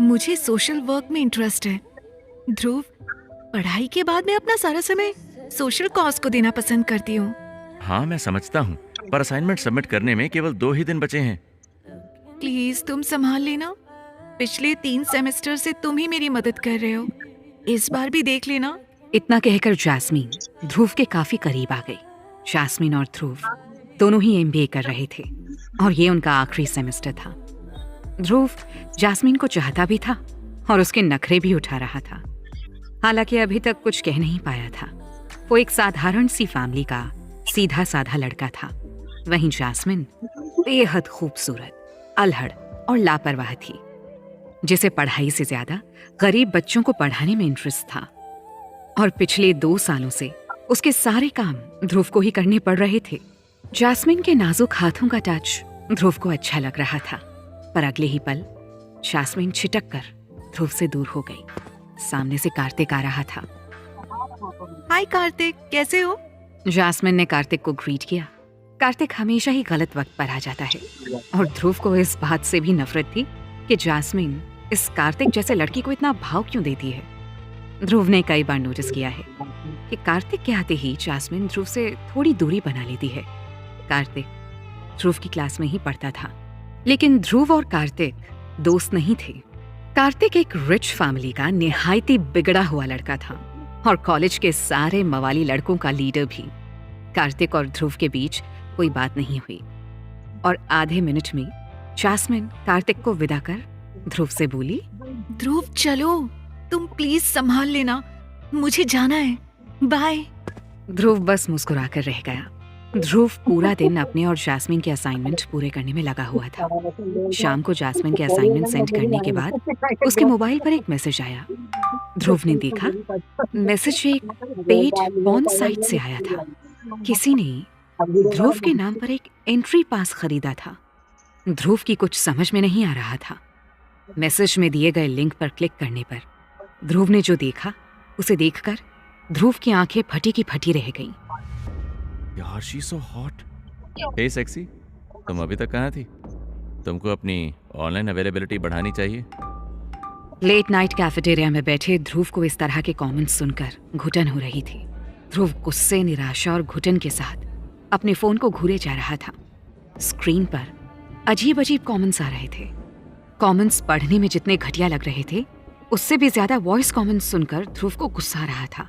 मुझे social work में interest है। ध्रुव, पढ़ाई के बाद मैं अपना सारा समय सोशल कॉज को देना पसंद करती हूँ। हाँ मैं समझता हूँ, पर असाइनमेंट सबमिट करने में केवल 2 ही दिन बचे हैं। प्लीज तुम संभाल लेना। पिछले 3 सेमेस्टर से तुम ही मेरी मदद कर रहे हो, इस बार भी देख लेना। इतना कहकर जैस्मीन ध्रुव के काफी करीब आ गई। जैस्मीन और ध्रुव दोनों ही एमबीए कर रहे थे और ये उनका आखिरी सेमेस्टर था। ध्रुव जैस्मीन को चाहता भी था और उसके नखरे भी उठा रहा था। हालांकि अभी तक कुछ कह नहीं पाया था। वो एक साधारण सी फैमिली का सीधा साधा लड़का था। वहीं जैस्मिन बेहद खूबसूरत, अल्हड़ और लापरवाह थी, जिसे पढ़ाई से ज्यादा गरीब बच्चों को पढ़ाने में इंटरेस्ट था। और पिछले 2 सालों से उसके सारे काम ध्रुव को ही करने पड़ रहे थे। जैस्मिन के नाजुक हाथों का टच ध्रुव को अच्छा लग रहा था, पर अगले ही पल जैस्मिन छिटक कर ध्रुव से दूर हो गई। सामने से कार्तिक आ रहा था। हाय कार्तिक, कैसे हो? जैस्मिन ने कार्तिक को ग्रीट किया। कार्तिक हमेशा ही गलत वक्त पर आ जाता है और ध्रुव को इस बात से भी नफरत थी कि जैस्मिन इस कार्तिक जैसे लड़की को इतना भाव क्यों देती है। ध्रुव ने कई बार नोटिस किया है कि कार्तिक के आते ही जैस्मिन ध्रुव से थोड़ी दूरी बना लेती है। कार्तिक ध्रुव की क्लास में ही पढ़ता था, लेकिन ध्रुव और कार्तिक दोस्त नहीं थे। कार्तिक एक रिच फैमिली का निहायती बिगड़ा हुआ लड़का था और कॉलेज के सारे मवाली लड़कों का लीडर भी। कार्तिक और ध्रुव के बीच कोई बात नहीं हुई और आधे मिनट में जैस्मिन कार्तिक को विदा कर ध्रुव से बोली, ध्रुव चलो, तुम प्लीज संभाल लेना, मुझे जाना है, बाय। ध्रुव बस मुस्कुराकर रह गया। ध्रुव पूरा दिन अपने और जैस्मिन के असाइनमेंट पूरे करने में लगा हुआ था। शाम को जैस्मिन के असाइनमेंट सेंड करने के बाद उसके मोबाइल पर एक मैसेज आया। ध्रुव ने देखा, मैसेज एक पेड पॉर्न साइट से आया था। किसी ने ध्रुव के नाम पर एक एंट्री पास खरीदा था। ध्रुव की कुछ समझ में नहीं आ रहा था। मैसेज में दिए गए लिंक पर क्लिक करने पर ध्रुव ने जो देखा, उसे देखकर ध्रुव की आंखें फटी की फटी रह गईं। यार she so hot. Hey sexy, तुम अभी तक कहाँ थी? तुमको अपनी ऑनलाइन अवेलेबिलिटी बढ़ानी चाहिए। लेट नाइट कैफेटेरिया में बैठे ध्रुव को इस तरह के कमेंट्स सुनकर घुटन हो रही थी। ध्रुव गुस्से, निराशा और घुटन के साथ अपने फोन को घूरे जा रहा था। स्क्रीन पर अजीब अजीब कमेंट्स आ रहे थे। कमेंट्स पढ़ने में जितने घटिया लग रहे थे, उससे भी ज्यादा वॉइस कमेंट्स सुनकर ध्रुव को गुस्सा आ रहा था।